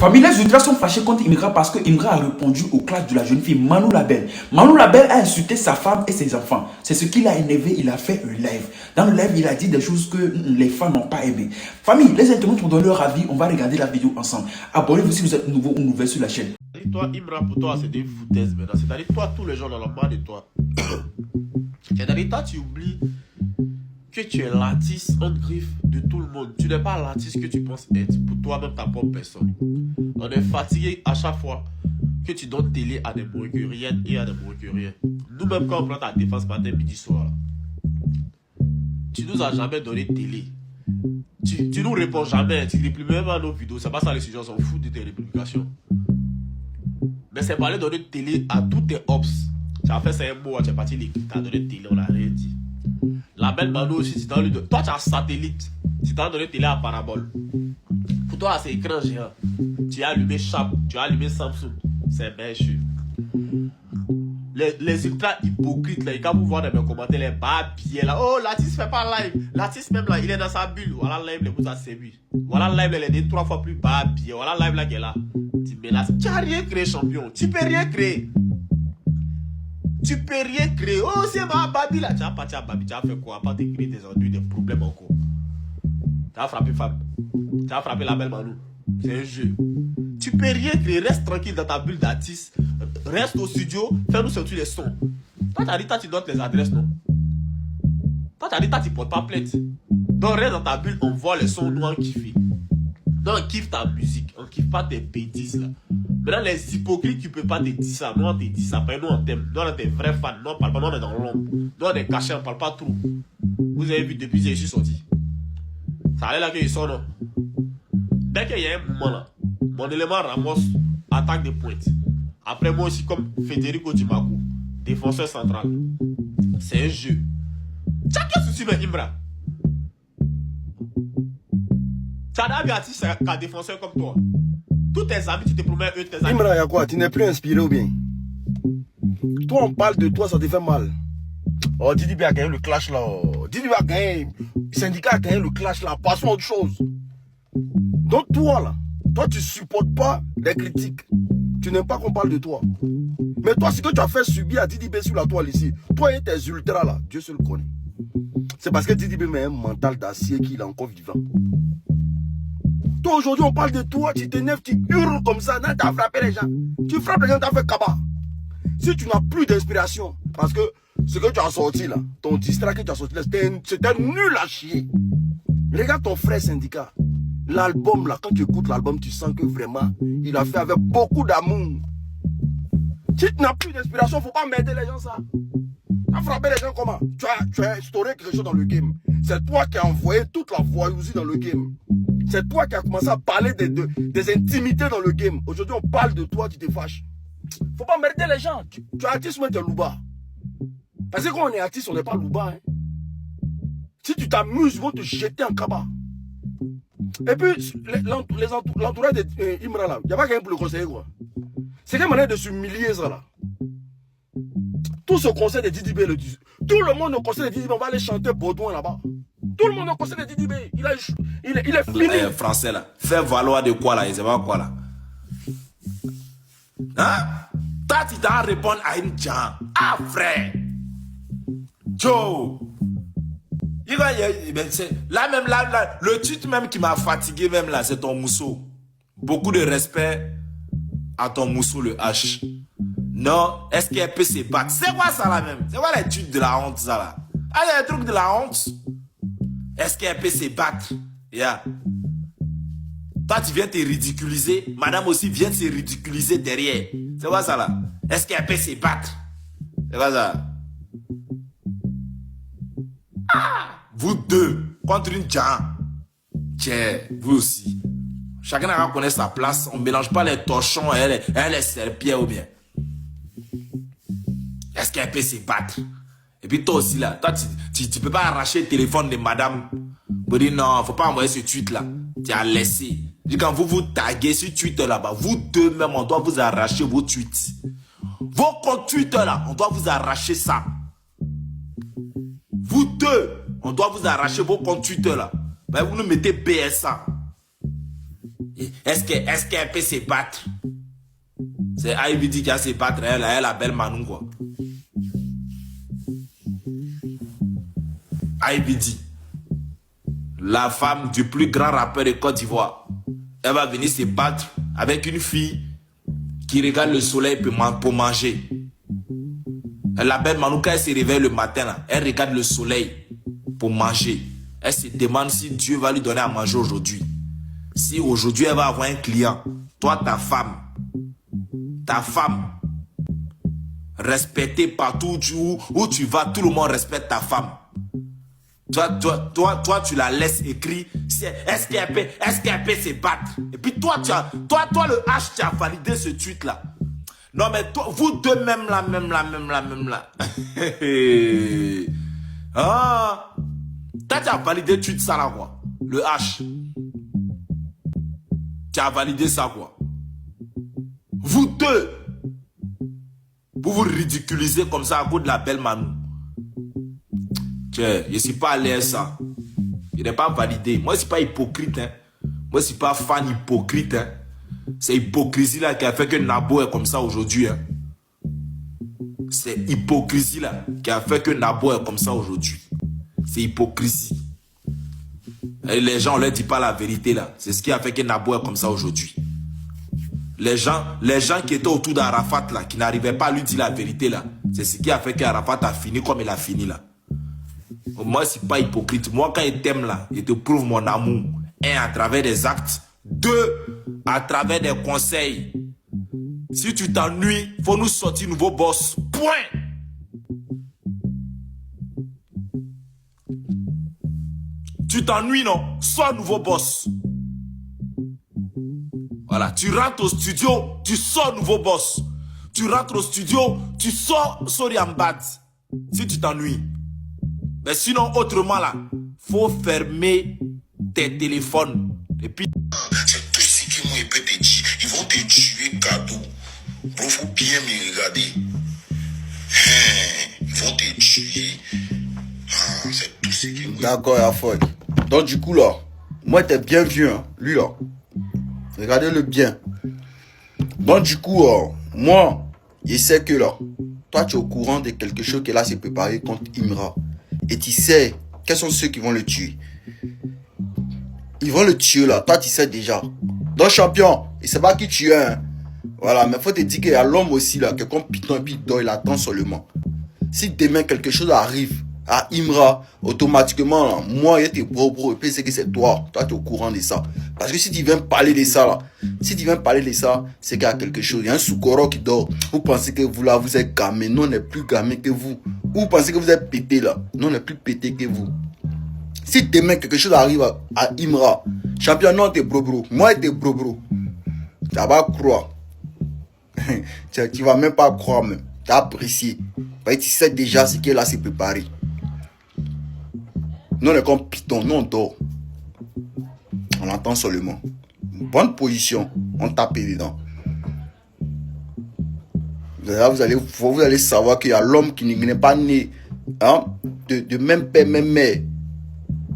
Famille, les ultras sont fâchés contre Imra parce que Imra a répondu au clash de la jeune fille Manu Label. Manu Label a insulté sa femme et ses enfants. C'est ce qui l'a énervé, il a fait un live. Dans le live, il a dit des choses que les fans n'ont pas aimé. Famille, les internautes ont donné leur avis, on va regarder la vidéo ensemble. Abonnez-vous si vous êtes nouveau ou nouvelle sur la chaîne. Toi, Imra, pour toi, c'est des foutaises maintenant. C'est-à-dire, toi, tous les gens dans le mal de toi. C'est-à-dire, toi, tu oublies que tu es l'artiste en griffe de tout le monde. Tu n'es pas l'artiste que tu penses être pour toi-même, ta propre personne. On est fatigué à chaque fois que tu donnes télé à des brokeriennes et à des brokeriens. Nous-mêmes, quand on prend ta défense matin, midi, soir, tu nous as jamais donné télé. Tu nous réponds jamais. Tu ne répliques même à nos vidéos. C'est pas ça les sujets, on s'en fout de tes républications. Mais c'est parler de donner télé à tous tes ops. Tu as fait ça un mois, tu es parti l'équipe, tu as donné télé, on n'a rien dit. La belle Mano aussi, si dans le toi tu as satellite, si tu as donné télé à parabole. Pour toi, c'est écran géant. Tu as allumé Sharp, tu as allumé Samsung. C'est bien sûr. Les ultra hypocrites, là, quand vous voyez dans mes commentaires, les babiers là. Oh, l'artiste fait pas live. L'artiste même là, il est dans sa bulle. Voilà live, les vous a servi. Voilà live, il est 3 fois plus babier. Voilà live là, qui est là. Tu menaces. Tu n'as rien créé, champion. Tu peux rien créer. Tu peux rien créer. Oh, c'est ma babi là. Tu as parti à babi. Tu as fait quoi? Pas t'écrire des ennuis, des problèmes encore. Tu as frappé femme. Tu as frappé la belle Manu. C'est un jeu. Tu peux rien créer. Reste tranquille dans ta bulle d'artiste. Reste au studio. Fais-nous sortir les sons. Toi, t'as dit, toi, tu donnes les adresses, non? Toi, t'as dit, toi, tu portes pas plainte. Donc, reste dans ta bulle. On voit les sons, nous, on kiffe. Non, on kiffe ta musique. On kiffe pas tes bêtises, là. Maintenant, les hypocrites, tu peux pas te dire ça. Nous, on te dit ça. Après, nous, on t'aime. Nous, on est des vrais fans. Nous, on parle pas. Nous, on est dans l'ombre. Nous, on est cachés. On parle pas trop. Vous avez vu depuis que je suis sorti. Ça allait là que je sors, non? Dès qu'il y a un moment, là, mon élément ramasse, attaque de pointe. Après, moi aussi, comme Federico Dimaco, défenseur central. C'est un jeu. Chacun souci, mais Imra. Tu as un artiste qu'un défenseur comme toi. Tous tes amis, tu te promets eux, tes amis. Imra, y'a quoi? Tu n'es plus inspiré ou bien? Toi, on parle de toi, ça te fait mal. Oh, Didi B a gagné le clash là. Oh. Didi B a gagné. Syndicat a gagné le clash là. Passons à autre chose. Donc, toi là, toi, tu supportes pas les critiques. Tu n'aimes pas qu'on parle de toi. Mais toi, ce que tu as fait subir à Didi B sur la toile ici, toi et tes ultras là, Dieu seul connaît. C'est parce que Didi B met un mental d'acier qu'il est encore vivant. Toi, aujourd'hui, on parle de toi, tu t'énerves, tu hurles comme ça, tu as frappé les gens. Tu frappes les gens, tu as fait cabas. Si tu n'as plus d'inspiration, parce que ce que tu as sorti là, ton distrait que tu as sorti là, c'était nul à chier. Regarde ton frère Syndicat. L'album là, quand tu écoutes l'album, tu sens que vraiment, il a fait avec beaucoup d'amour. Si tu n'as plus d'inspiration, il ne faut pas m'aider les gens ça. Tu as frappé les gens comment? Tu as instauré quelque chose dans le game. C'est toi qui as envoyé toute la voyousie dans le game. C'est toi qui as commencé à parler des intimités dans le game. Aujourd'hui, on parle de toi, tu te fâches. Faut pas merder les gens. Tu es artiste, mais tu es louba. Parce que quand on est artiste, on n'est pas louba. Hein. Si tu t'amuses, ils vont te jeter en cabas. Et puis, l'entourage de Imra là, il n'y a pas quelqu'un pour le conseiller quoi. C'est quelle manière de s'humilier ça là. Tout ce conseil de Didi B le dit. Tout le monde au conseil de Didi B, on va aller chanter Baudouin là-bas. Tout le monde au conseil de Didi B, il est fini. Français là, fais valoir de quoi là, il sait pas quoi là. Hein? Toi tu dois répondre à une gens. Ah frère. Joe. Là même là, le titre même qui m'a fatigué même là, c'est ton mousseau. Beaucoup de respect à ton mousseau le H. Non, est-ce qu'elle peut se battre? C'est quoi ça là même? C'est quoi les trucs de la honte ça là? Ah, il y a des trucs de la honte. Est-ce qu'elle peut se battre? Yeah. Toi tu viens te ridiculiser, madame aussi vient se ridiculiser derrière. C'est quoi ça là? Est-ce qu'elle peut se battre? C'est quoi ça? Ah! Vous deux, contre une gens. Tiens, vous aussi. Chacun a reconnaître sa place. On ne mélange pas les torchons et les serpillères ou bien. Est-ce qu'elle peut se battre? Et puis toi aussi là, toi tu peux pas arracher le téléphone de madame. Vous dites non, faut pas envoyer ce tweet là. Tu as laissé. Quand vous taguez sur Twitter là-bas, vous deux même, on doit vous arracher vos tweets. Vos comptes Twitter là, on doit vous arracher ça. Vous deux, on doit vous arracher vos comptes Twitter là. Ben, vous nous mettez BSA. Est-ce qu'elle peut se battre? C'est IBD qui a se battre, elle, la belle Manou, quoi. IBD, la femme du plus grand rappeur de Côte d'Ivoire. Elle va venir se battre avec une fille qui regarde le soleil pour manger. La belle Manou, quand elle se réveille le matin, là, elle regarde le soleil pour manger. Elle se demande si Dieu va lui donner à manger aujourd'hui. Si aujourd'hui elle va avoir un client, toi, ta femme, respectée partout où tu vas, tout le monde respecte ta femme. Toi, tu la laisses écrire. Est-ce qu'elle peut se battre? Et puis toi, le H, tu as validé ce tweet là. Non mais toi, vous deux même là. Ah, toi, tu as validé le tweet ça là quoi. Le H. Tu as validé ça quoi. Vous deux, vous vous ridiculisez comme ça à cause de la belle Manou. Je ne suis pas allé à ça. Je n'ai pas validé. Moi, je ne suis pas hypocrite. Hein. Moi, je ne suis pas fan hypocrite. Hein. C'est hypocrisie là qui a fait que Nabo est comme ça aujourd'hui. Hein. C'est hypocrisie là qui a fait que Nabo est comme ça aujourd'hui. C'est hypocrisie. Et les gens, on ne leur dit pas la vérité là. C'est ce qui a fait que Nabo est comme ça aujourd'hui. Les gens qui étaient autour d'Arafat là, qui n'arrivaient pas à lui dire la vérité là, c'est ce qui a fait qu'Arafat a fini comme il a fini là. Moi, je ne suis pas hypocrite. Moi, quand il t'aime là, il te prouve mon amour. Un, à travers des actes. Deux, à travers des conseils. Si tu t'ennuies, il faut nous sortir nouveau boss. Point. Tu t'ennuies, non? Sors nouveau boss. Voilà, tu rentres au studio, tu sors nouveau boss. Tu rentres au studio, tu sors Soriambad. Si tu t'ennuies. Mais sinon, autrement là, faut fermer tes téléphones. Et puis... C'est tout ce que moi je peux te dire. Ils vont te tuer cadeau. Bro, faut bien me regarder. Ils vont te tuer. C'est tout ce que moi... D'accord, il y a faute. Donc du coup là, moi t'es bien vieux, hein, lui là. Regardez-le bien. Donc du coup, moi, je sais que là, toi tu es au courant de quelque chose que là s'est préparé contre Imra. Et tu sais, quels sont ceux qui vont le tuer? Ils vont le tuer là, toi tu sais déjà. Donc champion, il sait pas qui tu es. Hein. Voilà, mais faut te dire qu'il y a l'homme aussi là, que comme Python et puis il dort, il attend seulement. Si demain quelque chose arrive à Imra, automatiquement, là, moi, il y a bro, et puis c'est que c'est toi. Toi, tu es au courant de ça. Parce que si tu viens parler de ça, là, c'est qu'il y a quelque chose. Il y a un Soukoro qui dort. Vous pensez que vous, là, vous êtes gamé. Nous, on n'est plus gamé que vous. Vous pensez que vous êtes pété, là. Nous, on n'est plus pété que vous. Si demain, quelque chose arrive à Imra, champion, non, t'es bro. Moi, t'es bro. Tu vas croire. Tu vas même pas croire, même. Tu as apprécié. Parce que tu sais déjà ce qu'elle a s'est préparé. Nous, on est comme Python, nous, on dort. On entend seulement. Bonne position, on tape dedans. Là, vous allez savoir qu'il y a l'homme qui n'est pas né hein, de même père, même mère.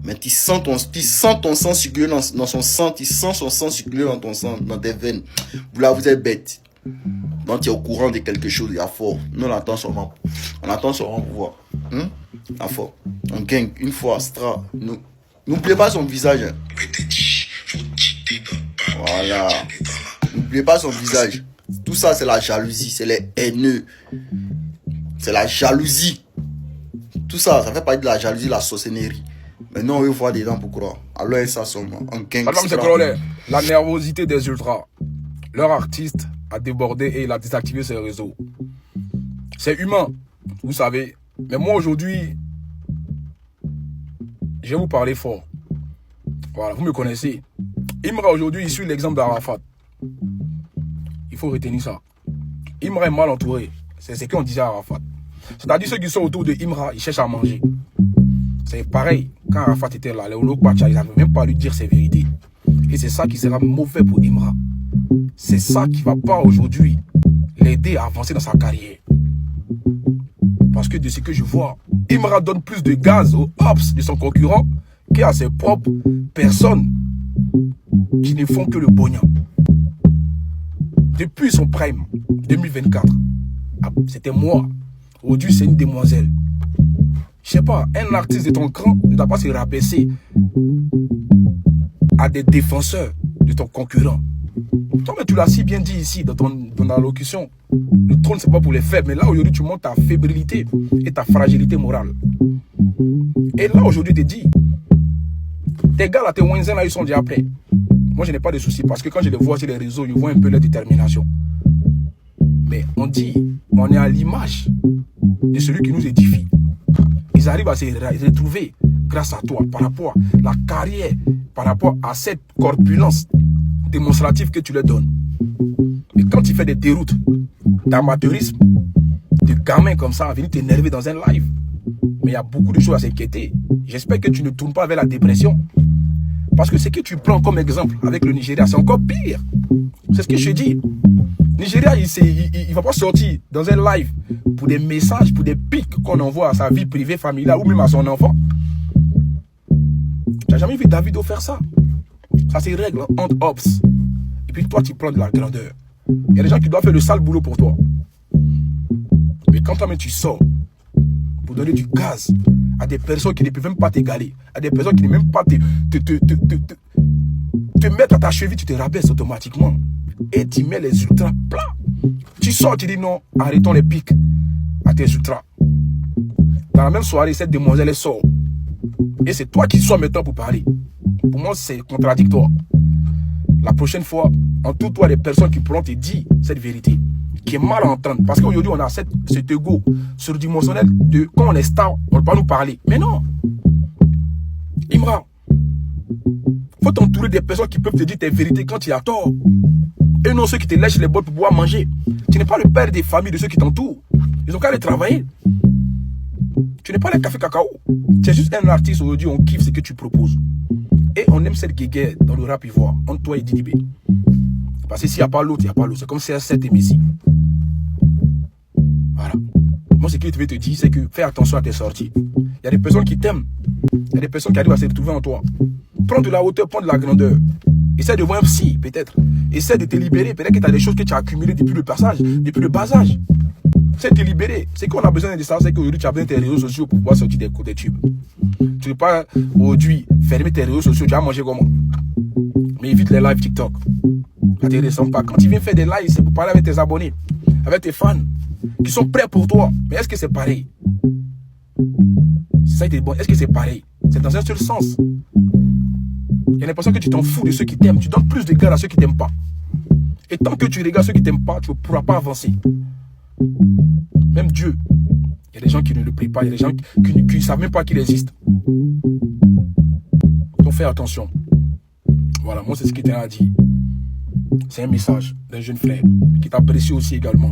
Mais tu sens ton sang circuler dans son sang, tu sens son sang circuler dans ton sang, dans tes veines. Vous là, vous êtes bête. Donc tu es au courant de quelque chose, il y a fort. Nous, on attend seulement pour voir. À fort. On gagne une fois Astra. N'oubliez pas son visage. Hein. Voilà. N'oubliez pas son visage. Tout ça, c'est la jalousie. C'est les haineux. C'est la jalousie. Tout ça, ça fait partie de la jalousie, la sorcellerie. Mais non, on veut voir dedans pour croire. Alors, ça sommes en gang. Madame, c'est colonel. La nervosité des ultras. Leur artiste a débordé et il a désactivé ses réseaux. C'est humain, vous savez. Mais moi, aujourd'hui, je vais vous parler fort. Voilà, vous me connaissez. Imra, aujourd'hui, il suit l'exemple d'Arafat. Il faut retenir ça. Imra est mal entouré. C'est ce qu'on disait à Arafat. C'est-à-dire ceux qui sont autour de Imra, ils cherchent à manger. C'est pareil. Quand Arafat était là, les Olokbacha, ils n'avaient même pas à lui dire ses vérités. Et c'est ça qui sera mauvais pour Imra. C'est ça qui ne va pas aujourd'hui l'aider à avancer dans sa carrière. Parce que de ce que je vois, Imra donne plus de gaz aux ops de son concurrent qu'à ses propres personnes. qui ne font que le pognon. Depuis son prime, 2024, c'était moi. Aujourd'hui, c'est une demoiselle. Je sais pas, un artiste de ton cran ne doit pas se rabaisser à des défenseurs de ton concurrent. Toi, mais tu l'as si bien dit ici dans ton allocution. Le trône, c'est pas pour les faibles. Mais là, aujourd'hui, tu montres ta fébrilité et ta fragilité morale. Et là, aujourd'hui, tu te dis, tes gars là, tes Wenzen là, ils sont déjà prêts. Moi, je n'ai pas de soucis parce que quand je les vois sur les réseaux, je vois un peu leur détermination. Mais on dit, on est à l'image de celui qui nous édifie. Ils arrivent à se retrouver grâce à toi, par rapport à la carrière, par rapport à cette corpulence démonstrative que tu leur donnes. Mais quand tu fais des déroutes d'amateurisme, de gamins comme ça, à venir t'énerver dans un live, mais il y a beaucoup de choses à s'inquiéter. J'espère que tu ne tournes pas vers la dépression. Parce que ce que tu prends comme exemple avec le Nigeria, c'est encore pire. C'est ce que je te dis. Nigeria, il ne va pas sortir dans un live pour des messages, pour des pics qu'on envoie à sa vie privée, familiale ou même à son enfant. Tu n'as jamais vu Davido faire ça. Ça, c'est règle entre ops. Et puis toi, tu prends de la grandeur. Il y a des gens qui doivent faire le sale boulot pour toi. Mais quand toi-même tu sors pour donner du gaz à des personnes qui ne peuvent même pas t'égaler, à des personnes qui ne peuvent même pas te mettre à ta cheville, tu te rabaisses automatiquement. Et tu mets les ultras plats. Tu sors, tu dis non, arrêtons les pics à tes ultras. Dans la même soirée, cette demoiselle elle sort. Et c'est toi qui sors maintenant pour parler. Pour moi, c'est contradictoire. La prochaine fois, entoure-toi des personnes qui pourront te dire cette vérité, qui est mal à entendre. Parce qu'aujourd'hui, on a cet ego surdimensionnel de quand on est star, on ne peut pas nous parler. Mais non. Imra, faut t'entourer des personnes qui peuvent te dire tes vérités quand tu as tort. Et non ceux qui te lèchent les bottes pour pouvoir manger. Tu n'es pas le père des familles de ceux qui t'entourent. Ils ont qu'à aller travailler. Tu n'es pas le café cacao. Tu es juste un artiste aujourd'hui, on kiffe ce que tu proposes. Et on aime cette guéguerre dans le rap ivoire, entre toi et Didi B. Parce que s'il n'y a pas l'autre, il n'y a pas l'autre. C'est comme CR7 et Messi. Voilà. Moi, ce que je vais te dire, c'est que fais attention à tes sorties. Il y a des personnes qui t'aiment. Il y a des personnes qui arrivent à se retrouver en toi. Prends de la hauteur, prends de la grandeur. Essaie de voir un psy, peut-être. Essaie de te libérer. Peut-être que tu as des choses que tu as accumulées depuis le passage, depuis le bas âge. Essaie de te libérer. Ce qu'on a besoin de ça, c'est qu'aujourd'hui, tu as besoin de tes réseaux sociaux pour pouvoir sortir des tubes. Tu ne peux pas, aujourd'hui, fermer tes réseaux sociaux. Tu vas manger comment? Mais évite les lives TikTok. Intéressant pas. Quand tu viens faire des lives, c'est pour parler avec tes abonnés, avec tes fans, qui sont prêts pour toi. Mais est-ce que c'est pareil? C'est ça qui est bon. Est-ce que c'est pareil? C'est dans un seul sens. Il y a l'impression que tu t'en fous de ceux qui t'aiment. Tu donnes plus de garde à ceux qui t'aiment pas. Et tant que tu regardes ceux qui t'aiment pas, tu ne pourras pas avancer. Même Dieu. Il y a des gens qui ne le prient pas. Il y a des gens qui ne savent même pas qu'il existe. Donc fais attention. Voilà, moi c'est ce qu'il t'a à dire. C'est un message d'un jeune frère qui t'apprécie aussi également.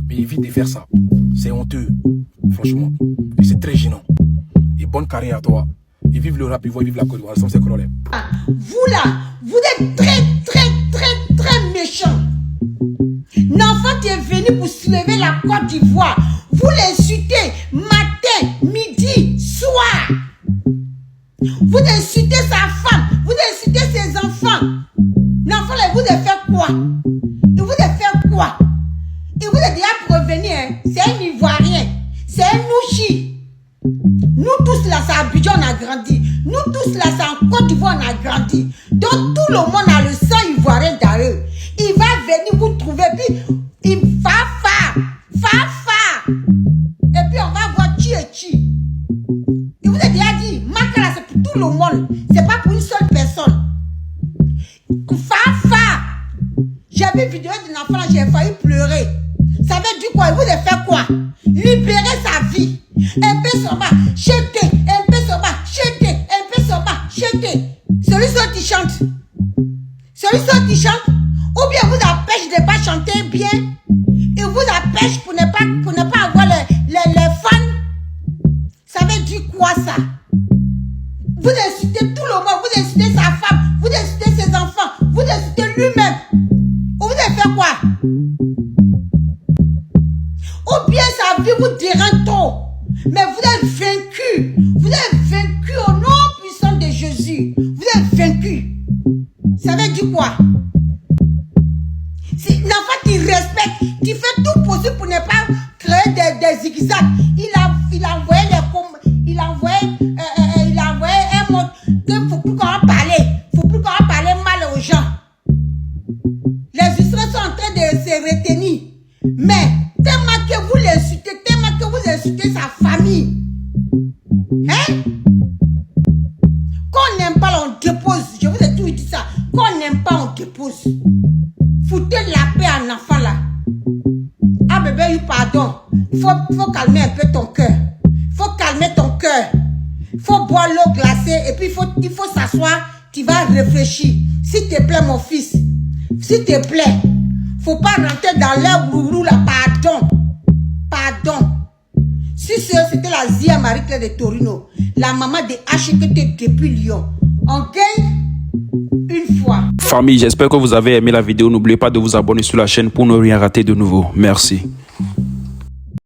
Mais évite de faire ça. C'est honteux, franchement. Et c'est très gênant. Et bonne carrière à toi. Et vive le rap, et vive la Côte d'Ivoire. Sans ces problèmes. Vous là, vous êtes très méchants. L'enfant est venu pour soulever la Côte d'Ivoire. Vous l'insultez matin, midi, soir. Vous insultez sa femme, vous insultez ses enfants. L'enfant là, vous a fait quoi? Il vous a fait quoi? Il vous a déjà prévenu, hein? C'est un Ivoirien, c'est un Nouchi. Nous tous là, c'est à Abidjan, on a grandi. Nous tous là, c'est en Côte d'Ivoire, on a grandi. Donc tout le monde a le sang ivoirien d'ailleurs. Il va venir vous trouver, puis il fa. Et puis on va voir chi. Il vous a déjà dit, Makala c'est pour tout le monde, c'est pas pour une seule personne. Fa. J'avais une vidéo d'un enfant là, j'ai failli pleurer. Ça veut dire quoi? Il vous a fait quoi? Libérer sa vie. Un peu sur bas, jeter, un peu sur bas, jeter, un peu sur bas, jeter. Celui qui chante. Ou bien vous empêche de ne pas chanter bien. Et vous empêche pour ne pas avoir les fans. Ça veut dire quoi ça? Vous insultez tout le monde, vous insultez sa femme, vous insultez ses enfants, vous insultez lui-même. Vous avez fait quoi? Ou bien sa vie vous dérange trop. Mais vous êtes vaincu. Vous êtes vaincu au nom puissant de Jésus. Vous êtes vaincu. Hein? Quand on n'aime pas, on dépose. Je vous ai tout dit ça. Quand on n'aime pas, on dépose. Foutez la paix à un enfant là. Ah bébé, pardon. Faut calmer un peu ton cœur. Faut calmer ton cœur. Faut boire l'eau glacée et puis il faut s'asseoir. Tu vas réfléchir. S'il te plaît, mon fils. S'il te plaît. Faut pas rentrer dans l'air roulou là. Pardon. Pardon. Si c'était la Zia Marie-Claire de Torino, la maman de H que t'es depuis Lyon, on gagne une fois. Famille, j'espère que vous avez aimé la vidéo. N'oubliez pas de vous abonner sur la chaîne pour ne rien rater de nouveau. Merci.